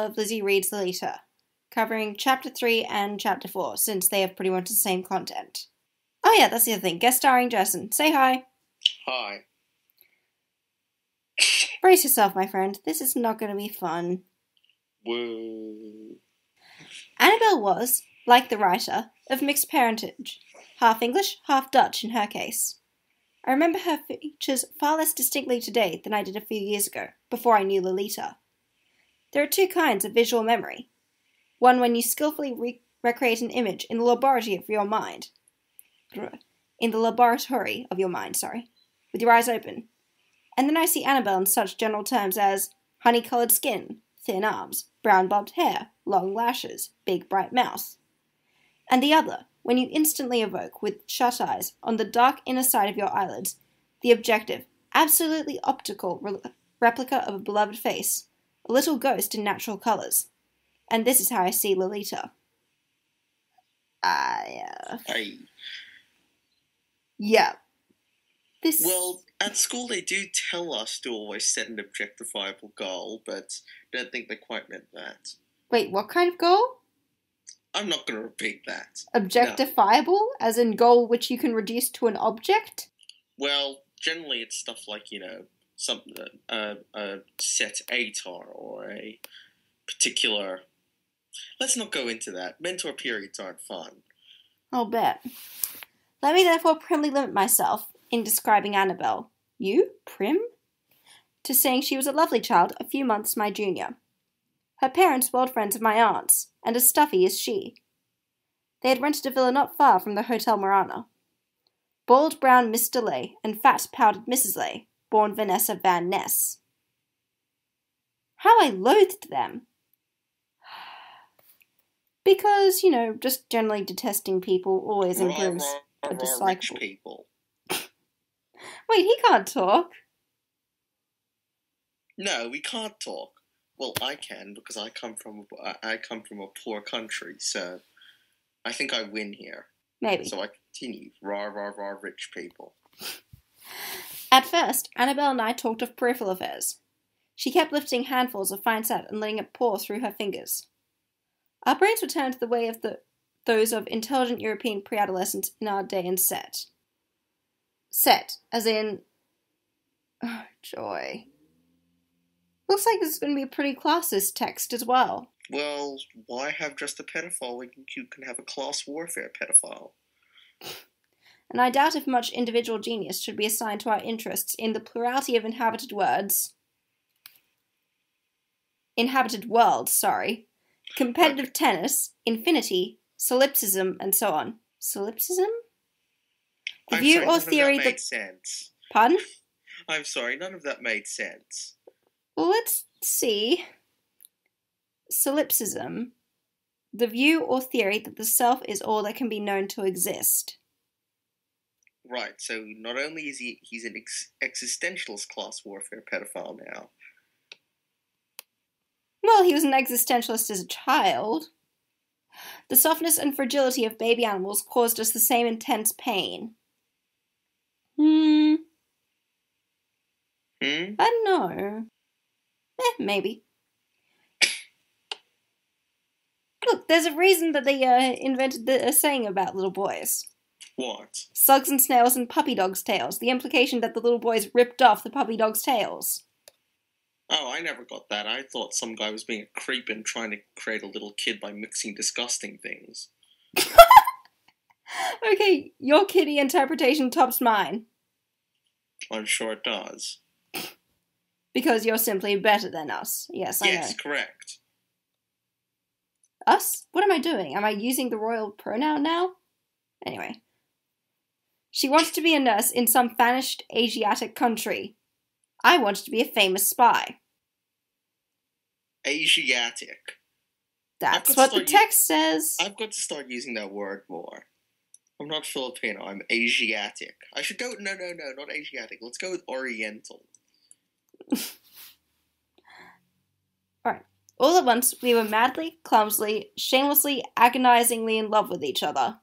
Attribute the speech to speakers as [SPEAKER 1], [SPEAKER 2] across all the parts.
[SPEAKER 1] of Lizzy Reads, Lolita, covering Chapter 3 and Chapter 4, since they have pretty much the same content. Oh yeah, that's the other thing. Guest starring Jerson. Say hi.
[SPEAKER 2] Hi.
[SPEAKER 1] Brace yourself, my friend. This is not going to be fun.
[SPEAKER 2] Whoa.
[SPEAKER 1] Annabelle was, like the writer, of mixed parentage. Half English, half Dutch in her case. I remember her features far less distinctly today than I did a few years ago, before I knew Lolita. There are two kinds of visual memory. One when you skillfully recreate an image in the laboratory of your mind. With your eyes open. And then I see Annabelle in such general terms as honey-coloured skin, thin arms, brown bobbed hair, long lashes, big bright mouth. And the other, when you instantly evoke, with shut eyes, on the dark inner side of your eyelids, the objective, absolutely optical replica of a beloved face, a little ghost in natural colours. And this is how I see Lolita. Yeah.
[SPEAKER 2] Well, at school they do tell us to always set an objectifiable goal, but I don't think they quite meant that.
[SPEAKER 1] Wait, what kind of goal?
[SPEAKER 2] I'm not going to repeat that.
[SPEAKER 1] Objectifiable? No. As in goal which you can reduce to an object?
[SPEAKER 2] Well, generally it's stuff like, a set ATAR or a particular... Let's not go into that. Mentor periods aren't fun.
[SPEAKER 1] I'll bet. Let me therefore primly limit myself, in describing Annabelle, prim? To saying she was a lovely child a few months my junior. Her parents were old friends of my aunt's, and as stuffy as she. They had rented a villa not far from the Hotel Marana. Bald brown Mr. Lay and fat powdered Mrs. Lay, born Vanessa Van Ness. How I loathed them! Because, just generally detesting people always improves a dislikable.
[SPEAKER 2] Rich people.
[SPEAKER 1] Wait, he can't talk.
[SPEAKER 2] No, we can't talk. Well, I can because I come from a poor country, so I think I win here.
[SPEAKER 1] Maybe.
[SPEAKER 2] So I continue. Rah, rich people.
[SPEAKER 1] At first, Annabelle and I talked of peripheral affairs. She kept lifting handfuls of fine sand and letting it pour through her fingers. Our brains were turned to the way of those of intelligent European preadolescents in our day and set. Set, as in... Oh, joy. Looks like this is going to be a pretty classist text as well.
[SPEAKER 2] Well, why have just a pedophile when you can have a class warfare pedophile?
[SPEAKER 1] And I doubt if much individual genius should be assigned to our interests in the plurality of inhabited worlds. Inhabited worlds, sorry. Competitive tennis, infinity, solipsism, and so on. Solipsism? The
[SPEAKER 2] I'm
[SPEAKER 1] view
[SPEAKER 2] sorry,
[SPEAKER 1] or
[SPEAKER 2] none of
[SPEAKER 1] theory
[SPEAKER 2] that made sense.
[SPEAKER 1] Pardon?
[SPEAKER 2] I'm sorry, none of that made sense.
[SPEAKER 1] Well, let's see. Solipsism. The view or theory that the self is all that can be known to exist.
[SPEAKER 2] Right, so not only is he's an existentialist class warfare pedophile now.
[SPEAKER 1] Well, he was an existentialist as a child. The softness and fragility of baby animals caused us the same intense pain. I don't know. Maybe. Look, there's a reason that they invented a saying about little boys.
[SPEAKER 2] What?
[SPEAKER 1] Slugs and snails and puppy dogs' tails. The implication that the little boys ripped off the puppy dogs' tails.
[SPEAKER 2] Oh, I never got that. I thought some guy was being a creep and trying to create a little kid by mixing disgusting things.
[SPEAKER 1] Okay, your kiddie interpretation tops mine.
[SPEAKER 2] I'm sure it does.
[SPEAKER 1] Because you're simply better than us. Yes, I know.
[SPEAKER 2] Yes, correct.
[SPEAKER 1] Us? What am I doing? Am I using the royal pronoun now? Anyway. She wanted to be a nurse in some vanished Asiatic country. I wanted to be a famous spy.
[SPEAKER 2] Asiatic.
[SPEAKER 1] That's what the text says.
[SPEAKER 2] I've got to start using that word more. I'm not Filipino, I'm Asiatic. I should go... No, not Asiatic. Let's go with Oriental.
[SPEAKER 1] Alright. All at once, we were madly, clumsily, shamelessly, agonizingly in love with each other.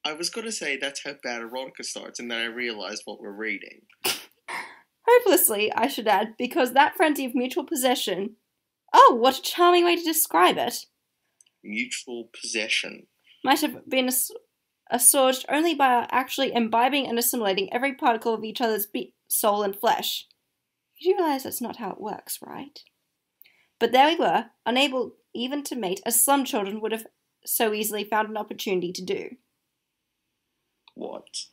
[SPEAKER 2] I was going to say that's how bad erotica starts, and then I realised what we're reading.
[SPEAKER 1] Hopelessly, I should add, because that frenzy of mutual possession... Oh, what a charming way to describe it!
[SPEAKER 2] Mutual possession.
[SPEAKER 1] Might have been assuaged only by our actually imbibing and assimilating every particle of each other's soul and flesh. You do realise that's not how it works, right? But there we were, unable even to mate as some children would have so easily found an opportunity to do.
[SPEAKER 2] What?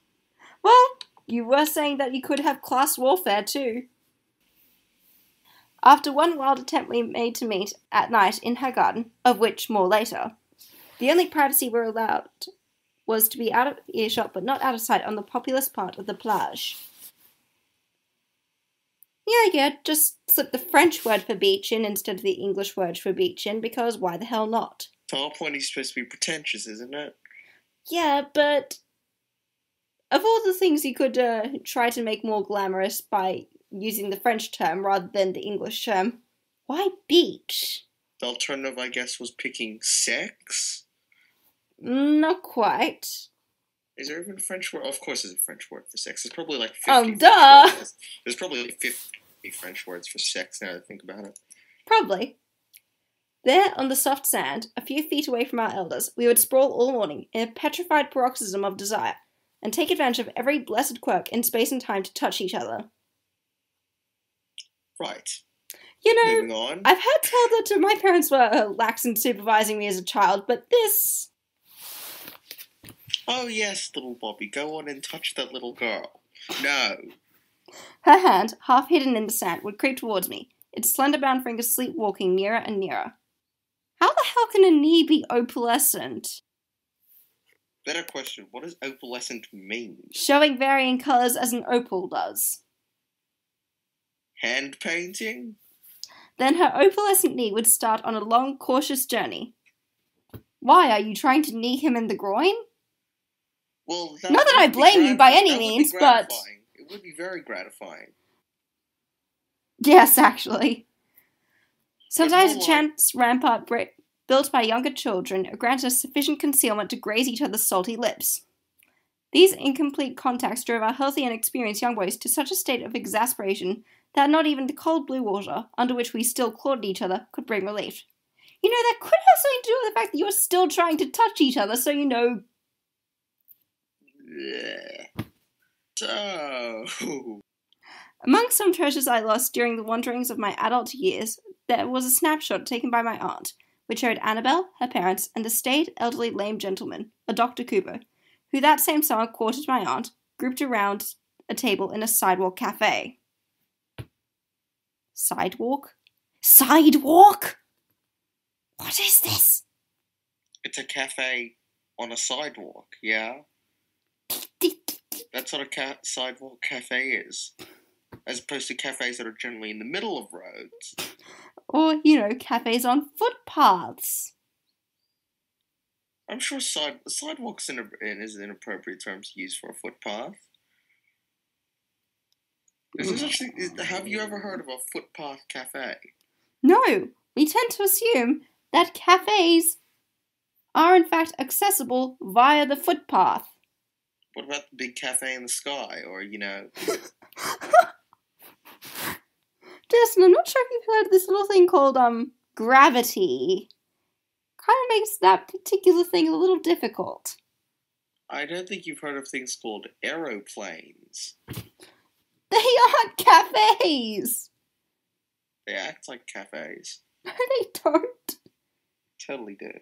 [SPEAKER 1] Well, you were saying that you could have class warfare too. After one wild attempt we made to meet at night in her garden, of which more later, the only privacy we were allowed was to be out of earshot but not out of sight on the populous part of the plage. Yeah, just slip the French word for beach in instead of the English word for beach in, because why the hell not?
[SPEAKER 2] The whole point is supposed to be pretentious, isn't it?
[SPEAKER 1] Yeah, but of all the things you could try to make more glamorous by using the French term rather than the English term, why beach?
[SPEAKER 2] The alternative, I guess, was picking sex?
[SPEAKER 1] Not quite.
[SPEAKER 2] Is there even a French word? Oh, of course there's a French word for sex. There's probably like 50
[SPEAKER 1] duh!
[SPEAKER 2] There's probably like 50 French words for sex now that I think about it.
[SPEAKER 1] Probably. There, on the soft sand, a few feet away from our elders, we would sprawl all morning in a petrified paroxysm of desire, and take advantage of every blessed quirk in space and time to touch each other.
[SPEAKER 2] Right.
[SPEAKER 1] You know,
[SPEAKER 2] moving on.
[SPEAKER 1] I've heard tell that my parents were lax in supervising me as a child, but this...
[SPEAKER 2] Oh yes, little Bobby, go on and touch that little girl. No.
[SPEAKER 1] Her hand, half hidden in the sand, would creep towards me, its slender brown fingers sleepwalking nearer and nearer. How the hell can a knee be opalescent?
[SPEAKER 2] Better question, what does opalescent mean?
[SPEAKER 1] Showing varying colours as an opal does.
[SPEAKER 2] Hand painting?
[SPEAKER 1] Then her opalescent knee would start on a long, cautious journey. Why, are you trying to knee him in the groin?
[SPEAKER 2] Well,
[SPEAKER 1] not that I blame you by any means, but...
[SPEAKER 2] It would be very gratifying.
[SPEAKER 1] Yes, actually. Sometimes a chance rampart built by younger children granted us sufficient concealment to graze each other's salty lips. These incomplete contacts drove our healthy and experienced young boys to such a state of exasperation that not even the cold blue water, under which we still clawed at each other, could bring relief. You know, that could have something to do with the fact that you're still trying to touch each other, so you know...
[SPEAKER 2] So...
[SPEAKER 1] Among some treasures I lost during the wanderings of my adult years, there was a snapshot taken by my aunt, which showed Annabelle, her parents, and the staid, elderly, lame gentleman, a Dr. Cooper, who that same summer courted my aunt, grouped around a table in a sidewalk cafe. Sidewalk? Sidewalk? What is this?
[SPEAKER 2] It's a cafe on a sidewalk, yeah? That's what a sidewalk cafe is. As opposed to cafes that are generally in the middle of roads.
[SPEAKER 1] Or, you know, cafes on footpaths.
[SPEAKER 2] I'm sure sidewalks is an appropriate term to use for a footpath. Have you ever heard of a footpath cafe?
[SPEAKER 1] No, we tend to assume that cafes are in fact accessible via the footpath.
[SPEAKER 2] What about the big cafe in the sky, or, you know...
[SPEAKER 1] Justin, I'm not sure if you've heard of this little thing called, gravity. Kind of makes that particular thing a little difficult.
[SPEAKER 2] I don't think you've heard of things called aeroplanes.
[SPEAKER 1] They aren't cafes!
[SPEAKER 2] They act like cafes.
[SPEAKER 1] No, they don't.
[SPEAKER 2] Totally do.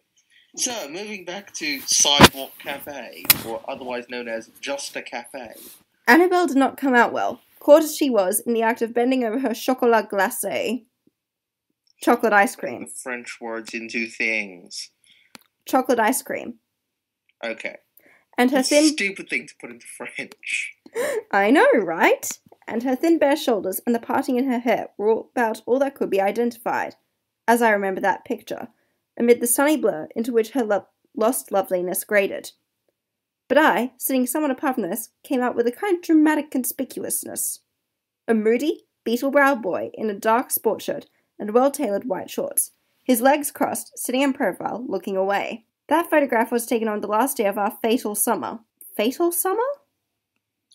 [SPEAKER 2] So, moving back to Sidewalk Cafe, or otherwise known as Just a Cafe.
[SPEAKER 1] Annabelle did not come out well, caught as she was in the act of bending over her chocolat glacé. Chocolate ice cream.
[SPEAKER 2] The French words into things.
[SPEAKER 1] Chocolate ice cream.
[SPEAKER 2] Okay.
[SPEAKER 1] And her
[SPEAKER 2] That's a stupid thing to put into French.
[SPEAKER 1] I know, right? And her thin bare shoulders and the parting in her hair were about all that could be identified, as I remember that picture, amid the sunny blur into which her lost loveliness graded. But I, sitting somewhat apart from this, came out with a kind of dramatic conspicuousness. A moody, beetle-browed boy in a dark sport shirt and well-tailored white shorts, his legs crossed, sitting in profile, looking away. That photograph was taken on the last day of our fatal summer. Fatal summer?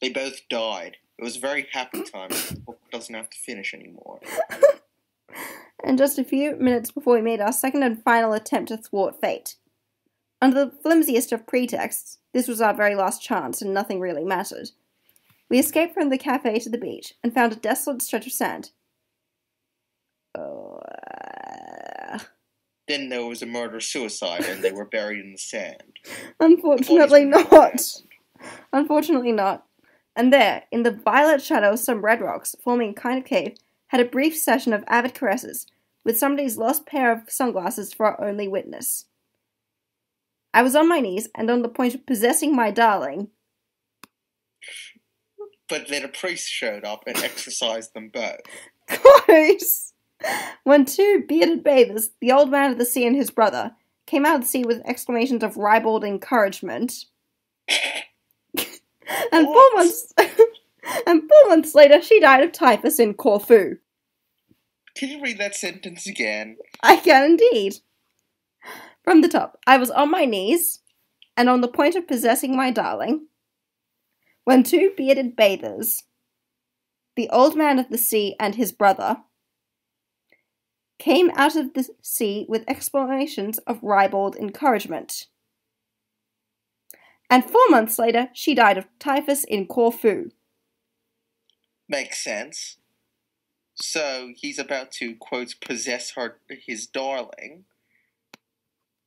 [SPEAKER 2] They both died. It was a very happy time. The book doesn't have to finish anymore.
[SPEAKER 1] And just a few minutes before we made our second and final attempt to thwart fate. Under the flimsiest of pretexts, this was our very last chance and nothing really mattered. We escaped from the cafe to the beach and found a desolate stretch of sand.
[SPEAKER 2] Then there was a murder-suicide and they were buried in the sand.
[SPEAKER 1] Unfortunately not. Unfortunately not. And there, in the violet shadow of some red rocks, forming a kind of cave, had a brief session of avid caresses, with somebody's lost pair of sunglasses for our only witness. I was on my knees and on the point of possessing my darling.
[SPEAKER 2] But then a priest showed up and exorcised them both.
[SPEAKER 1] Close! When two bearded bathers, the old man of the sea and his brother, came out of the sea with exclamations of ribald encouragement. And 4 months later, she died of typhus in Corfu.
[SPEAKER 2] Can you read that sentence again?
[SPEAKER 1] I can indeed. From the top, I was on my knees, and on the point of possessing my darling, when two bearded bathers, the old man of the sea and his brother, came out of the sea with exclamations of ribald encouragement. And 4 months later, she died of typhus in Corfu.
[SPEAKER 2] Makes sense. So he's about to, quote, possess his darling,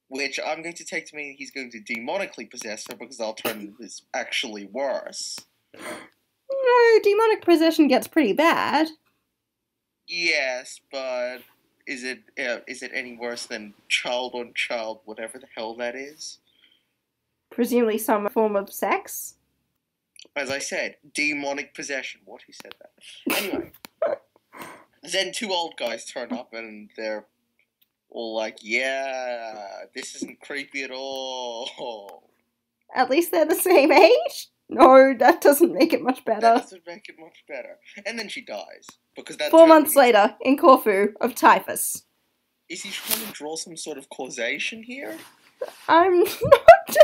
[SPEAKER 2] which I'm going to take to mean he's going to demonically possess her because the alternative is actually worse.
[SPEAKER 1] No, demonic possession gets pretty bad.
[SPEAKER 2] Yes, but is it any worse than child on child, whatever the hell that is?
[SPEAKER 1] Presumably some form of sex?
[SPEAKER 2] As I said, demonic possession. What, who said that? Anyway. Then two old guys turn up and they're all like, yeah, this isn't creepy at all.
[SPEAKER 1] At least they're the same age? No, that doesn't make it much better.
[SPEAKER 2] That doesn't make it much better. And then she dies. Because that
[SPEAKER 1] 4 months later, in Corfu, of typhus.
[SPEAKER 2] Is he trying to draw some sort of causation here?
[SPEAKER 1] I'm not...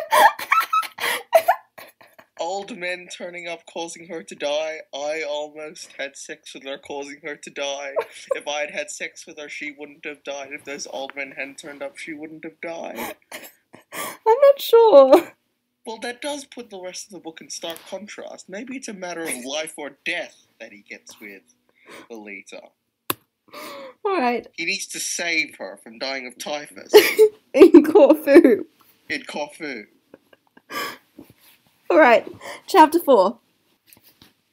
[SPEAKER 2] Old men turning up causing her to die. I almost had sex with her causing her to die. If I had had sex with her, she wouldn't have died. If those old men hadn't turned up, she wouldn't have died.
[SPEAKER 1] I'm not sure.
[SPEAKER 2] Well, that does put the rest of the book in stark contrast. Maybe it's a matter of life or death that he gets with Lolita.
[SPEAKER 1] Alright.
[SPEAKER 2] He needs to save her from dying of typhus.
[SPEAKER 1] In Corfu.
[SPEAKER 2] In Corfu.
[SPEAKER 1] Alright, chapter 4.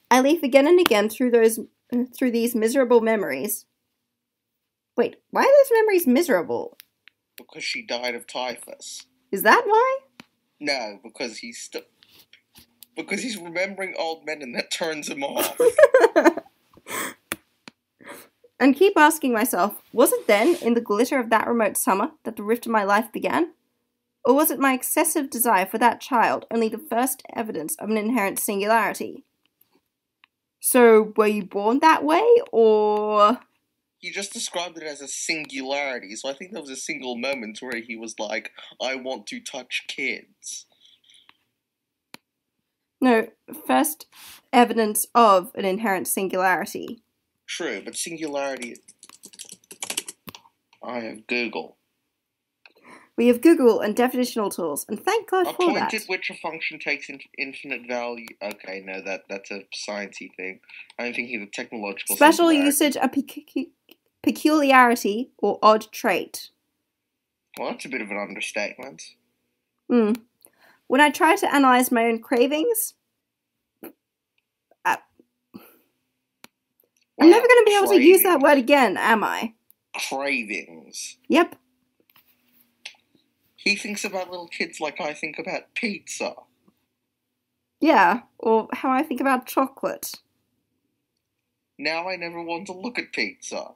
[SPEAKER 1] I leaf again and again through these miserable memories. Wait, why are those memories miserable?
[SPEAKER 2] Because she died of typhus.
[SPEAKER 1] Is that why?
[SPEAKER 2] No, because he's remembering old men and that turns him off.
[SPEAKER 1] And keep asking myself, was it then, in the glitter of that remote summer, that the rift in my life began? Or was it my excessive desire for that child only the first evidence of an inherent singularity? So, were you born that way, or...?
[SPEAKER 2] He just described it as a singularity, so I think there was a single moment where he was like, I want to touch kids.
[SPEAKER 1] No, first evidence of an inherent singularity.
[SPEAKER 2] True, but singularity... I have Google.
[SPEAKER 1] We have Google and definitional tools, and thank God for that.
[SPEAKER 2] A point at which a function takes infinite value... Okay, no, that's a sciencey thing. I'm thinking of technological
[SPEAKER 1] Special usage, a peculiarity, or odd trait.
[SPEAKER 2] Well, that's a bit of an understatement.
[SPEAKER 1] When I try to analyze my own cravings... I'm never going to be able to use that word again, am I?
[SPEAKER 2] Cravings.
[SPEAKER 1] Yep.
[SPEAKER 2] He thinks about little kids like I think about pizza.
[SPEAKER 1] Yeah, or how I think about chocolate.
[SPEAKER 2] Now I never want to look at pizza.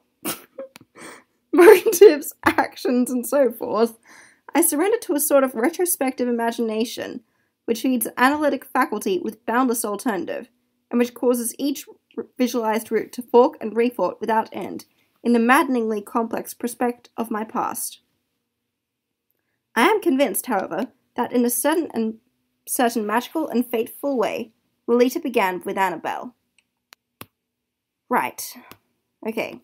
[SPEAKER 1] Motives, actions, and so forth. I surrender to a sort of retrospective imagination, which feeds the analytic faculty with boundless alternative, and which causes each visualized route to fork and refork without end, in the maddeningly complex prospect of my past. I am convinced, however, that in a certain magical and fateful way, Lolita began with Annabelle. Right. Okay.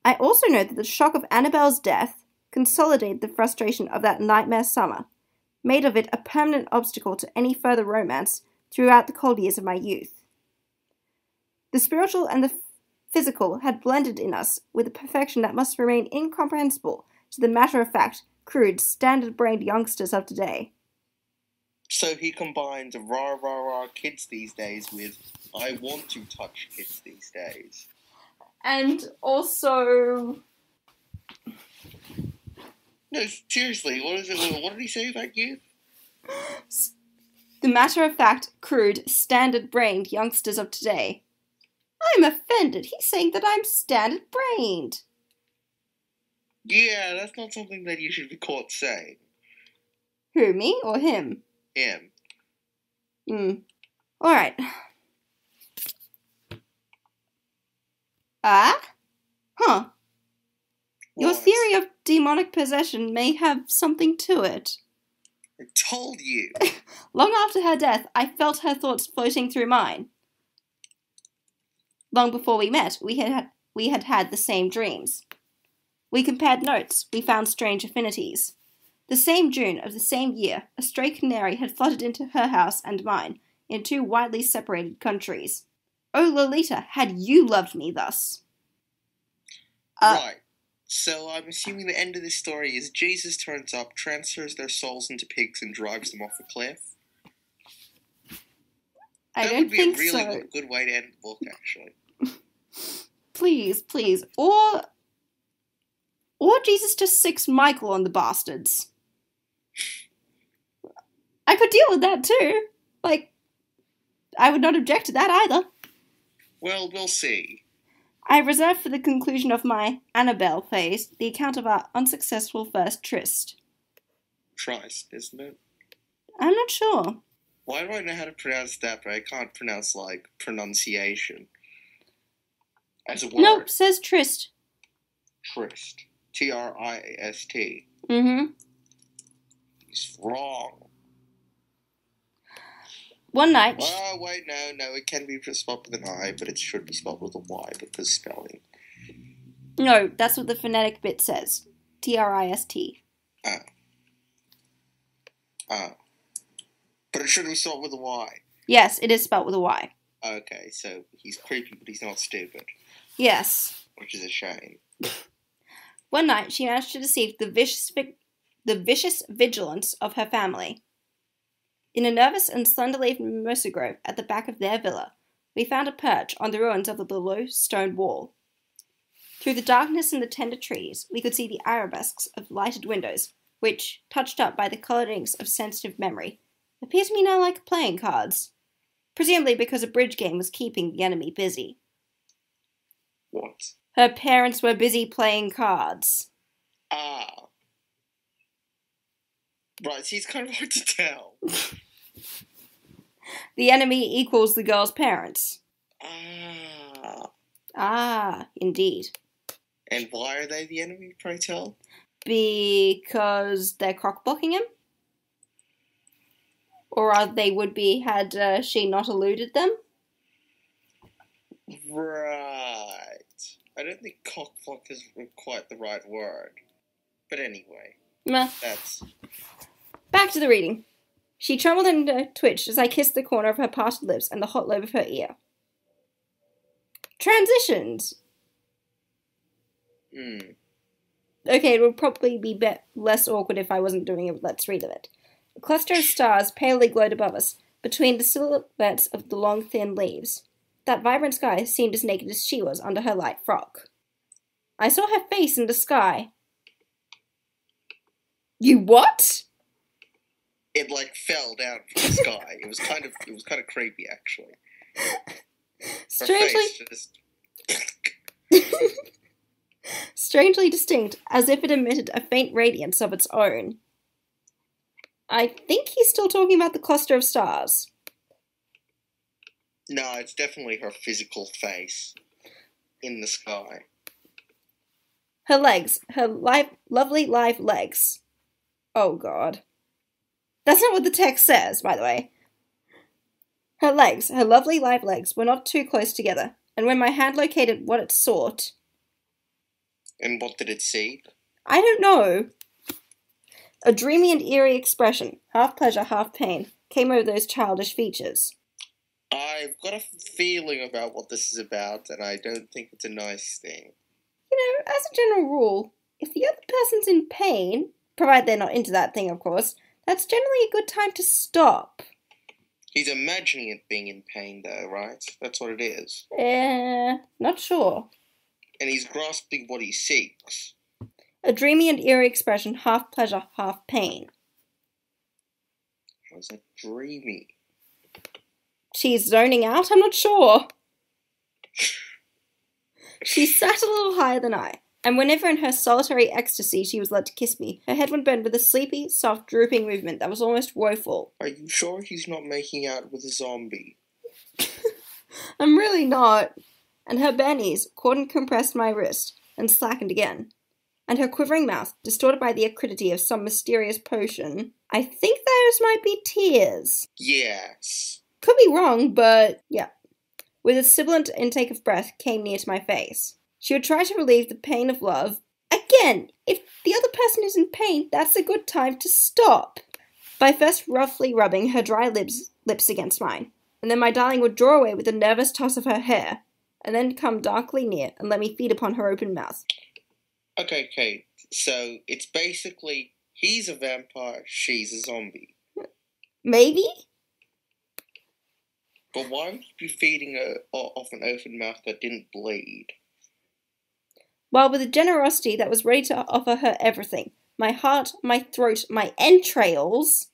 [SPEAKER 1] I also know that the shock of Annabelle's death consolidated the frustration of that nightmare summer, made of it a permanent obstacle to any further romance throughout the cold years of my youth. The spiritual and the physical had blended in us with a perfection that must remain incomprehensible to the matter-of-fact, crude, standard-brained youngsters of today.
[SPEAKER 2] So he combined rah kids these days with I want to touch kids these days.
[SPEAKER 1] And also...
[SPEAKER 2] No, seriously, what did he say about you?
[SPEAKER 1] The matter-of-fact, crude, standard-brained youngsters of today. I'm offended. He's saying that I'm standard-brained.
[SPEAKER 2] Yeah, that's not something that you should be caught saying.
[SPEAKER 1] Who, me or him?
[SPEAKER 2] Him.
[SPEAKER 1] Alright. Ah? Huh. Your theory of demonic possession may have something to it.
[SPEAKER 2] I told you.
[SPEAKER 1] Long after her death, I felt her thoughts floating through mine. Long before we met, we had had the same dreams. We compared notes. We found strange affinities. The same June of the same year, a stray canary had fluttered into her house and mine, in two widely separated countries. Oh, Lolita, had you loved me thus?
[SPEAKER 2] Right. So I'm assuming the end of this story is Jesus turns up, transfers their souls into pigs, and drives them off a cliff.
[SPEAKER 1] I don't think so.
[SPEAKER 2] That would be a really good way to end the book, actually.
[SPEAKER 1] Please. Or Jesus just sicks Michael on the bastards. I could deal with that too. I would not object to that either.
[SPEAKER 2] Well, we'll see.
[SPEAKER 1] I reserve for the conclusion of my Annabelle phase the account of our unsuccessful first tryst.
[SPEAKER 2] Tryst, isn't it?
[SPEAKER 1] I'm not sure.
[SPEAKER 2] Why do I know how to pronounce that, but I can't pronounce, pronunciation? As a word.
[SPEAKER 1] Nope, says tryst.
[SPEAKER 2] Tryst. T-R-I-S-T.
[SPEAKER 1] Mm-hmm.
[SPEAKER 2] He's wrong.
[SPEAKER 1] One night...
[SPEAKER 2] Oh, wait, no, it can be spelled with an I, but it should be spelled with a Y, because spelling.
[SPEAKER 1] No, that's what the phonetic bit says. T-R-I-S-T.
[SPEAKER 2] But it should be spelled with a Y.
[SPEAKER 1] Yes, it is spelled with a Y.
[SPEAKER 2] Okay, so he's creepy, but he's not stupid.
[SPEAKER 1] Yes.
[SPEAKER 2] Which is a shame.
[SPEAKER 1] One night, she managed to deceive the vicious vigilance of her family. In a nervous and slender-leaved mimosa grove at the back of their villa, we found a perch on the ruins of the low stone wall. Through the darkness and the tender trees, we could see the arabesques of lighted windows, which, touched up by the coloured inks of sensitive memory, appear to me now like playing cards, presumably because a bridge game was keeping the enemy busy.
[SPEAKER 2] What?
[SPEAKER 1] Her parents were busy playing cards.
[SPEAKER 2] Ah. Right, see, it's kind of hard to tell.
[SPEAKER 1] The enemy equals the girl's parents. Ah, indeed.
[SPEAKER 2] And why are they the enemy, pray tell?
[SPEAKER 1] Because they're cock-blocking him? Or they would be had she not eluded them?
[SPEAKER 2] Right. I don't think cock-block is quite the right word. But anyway.
[SPEAKER 1] Meh.
[SPEAKER 2] That's...
[SPEAKER 1] Back to the reading. She trembled and twitched as I kissed the corner of her parted lips and the hot lobe of her ear. Transitions! Okay, it would probably be less awkward if I wasn't doing a let's read of it. A cluster of stars palely glowed above us, between the silhouettes of the long, thin leaves. That vibrant sky seemed as naked as she was under her light frock. I saw her face in the sky. You what?
[SPEAKER 2] It fell down from the sky. It was kind of creepy, actually.
[SPEAKER 1] Strangely distinct, as if it emitted a faint radiance of its own. I think he's still talking about the cluster of stars.
[SPEAKER 2] No, it's definitely her physical face in the sky.
[SPEAKER 1] Her legs, her lovely live legs. Oh, God. That's not what the text says, by the way. Her legs, her lovely live legs, were not too close together, and when my hand located what it sought...
[SPEAKER 2] And what did it see?
[SPEAKER 1] I don't know. A dreamy and eerie expression, half pleasure, half pain, came over those childish features.
[SPEAKER 2] I've got a feeling about what this is about, and I don't think it's a nice thing.
[SPEAKER 1] You know, as a general rule, if the other person's in pain, provided they're not into that thing, of course, that's generally a good time to stop.
[SPEAKER 2] He's imagining it being in pain, though, right? That's what it is.
[SPEAKER 1] Not sure.
[SPEAKER 2] And he's grasping what he seeks.
[SPEAKER 1] A dreamy and eerie expression, half pleasure, half pain.
[SPEAKER 2] How's that dreamy?
[SPEAKER 1] She's zoning out? I'm not sure. She sat a little higher than I, and whenever in her solitary ecstasy she was led to kiss me, her head would bend with a sleepy, soft, drooping movement that was almost woeful.
[SPEAKER 2] Are you sure he's not making out with a zombie?
[SPEAKER 1] I'm really not. And her bare knees caught and compressed my wrist, and slackened again. And her quivering mouth, distorted by the acridity of some mysterious potion. I think those might be tears.
[SPEAKER 2] Yes.
[SPEAKER 1] Could be wrong, but yeah. With a sibilant intake of breath came near to my face. She would try to relieve the pain of love. Again, if the other person is in pain, that's a good time to stop. By first roughly rubbing her dry lips against mine, and then my darling would draw away with a nervous toss of her hair, and then come darkly near and let me feed upon her open mouth.
[SPEAKER 2] Okay, so it's basically he's a vampire, she's a zombie.
[SPEAKER 1] Maybe?
[SPEAKER 2] But why would you be feeding her off an open mouth that didn't bleed?
[SPEAKER 1] While with a generosity that was ready to offer her everything, my heart, my throat, my entrails...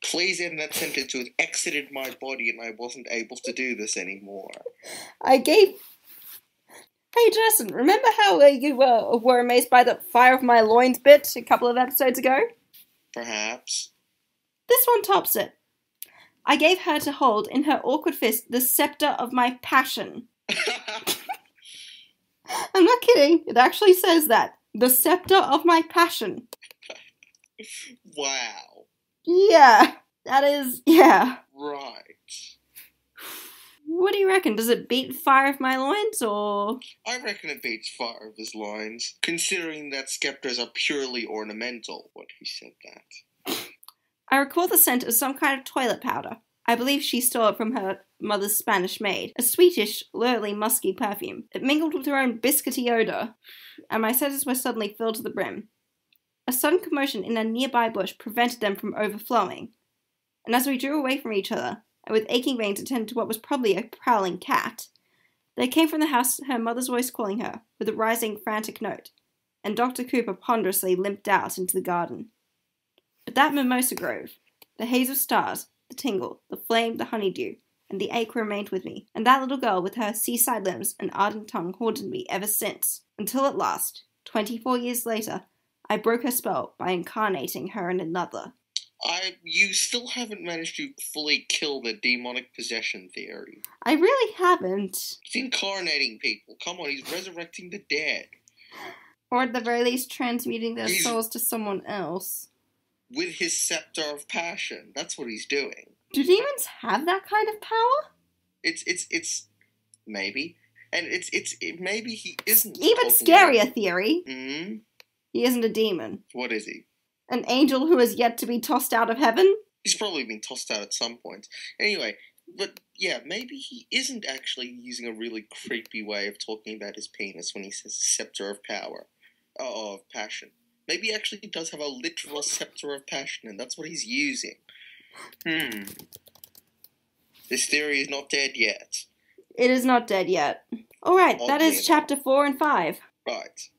[SPEAKER 2] Please end that sentence with exited my body and I wasn't able to do this anymore.
[SPEAKER 1] Hey, Jerson, remember how you were amazed by the fire of my loins bit a couple of episodes ago?
[SPEAKER 2] Perhaps.
[SPEAKER 1] This one tops it. I gave her to hold in her awkward fist the scepter of my passion. I'm not kidding. It actually says that. The scepter of my passion.
[SPEAKER 2] Wow.
[SPEAKER 1] Yeah. That is... Yeah.
[SPEAKER 2] Right.
[SPEAKER 1] What do you reckon? Does it beat fire of my loins, or...?
[SPEAKER 2] I reckon it beats fire of his loins, considering that scepters are purely ornamental. What, who said that?
[SPEAKER 1] I recall the scent of some kind of toilet powder. I believe she stole it from her mother's Spanish maid. A sweetish, lurely musky perfume. It mingled with her own biscuity odour, and my senses were suddenly filled to the brim. A sudden commotion in a nearby bush prevented them from overflowing, and as we drew away from each other, and with aching veins attended to what was probably a prowling cat, there came from the house her mother's voice calling her, with a rising, frantic note, and Dr. Cooper ponderously limped out into the garden. But that mimosa grove, the haze of stars, the tingle, the flame, the honeydew, and the ache remained with me, and that little girl with her seaside limbs and ardent tongue haunted me ever since, until at last, 24 years later, I broke her spell by incarnating her in another.
[SPEAKER 2] You still haven't managed to fully kill the demonic possession theory.
[SPEAKER 1] I really haven't.
[SPEAKER 2] He's incarnating people. Come on, he's resurrecting the dead.
[SPEAKER 1] Or at the very least, transmuting their souls to someone else.
[SPEAKER 2] With his scepter of passion. That's what he's doing.
[SPEAKER 1] Do demons have that kind of power?
[SPEAKER 2] It's maybe. And maybe he isn't.
[SPEAKER 1] Even scarier theory.
[SPEAKER 2] Mm-hmm.
[SPEAKER 1] He isn't a demon.
[SPEAKER 2] What is he?
[SPEAKER 1] An angel who has yet to be tossed out of heaven?
[SPEAKER 2] He's probably been tossed out at some point. Anyway, but yeah, maybe he isn't actually using a really creepy way of talking about his penis when he says scepter of power. Of passion. Maybe he actually does have a literal scepter of passion, and that's what he's using. This theory is not dead yet.
[SPEAKER 1] It is not dead yet. Alright, that is chapter 4 and 5.
[SPEAKER 2] Right.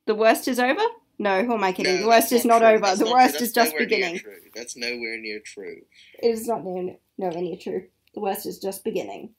[SPEAKER 1] The worst is over? No, who am I kidding?
[SPEAKER 2] No,
[SPEAKER 1] the worst is not
[SPEAKER 2] true.
[SPEAKER 1] over.
[SPEAKER 2] That's
[SPEAKER 1] the
[SPEAKER 2] not
[SPEAKER 1] worst
[SPEAKER 2] true.
[SPEAKER 1] is just beginning.
[SPEAKER 2] That's nowhere near true.
[SPEAKER 1] It is not nowhere near true. The worst is just beginning.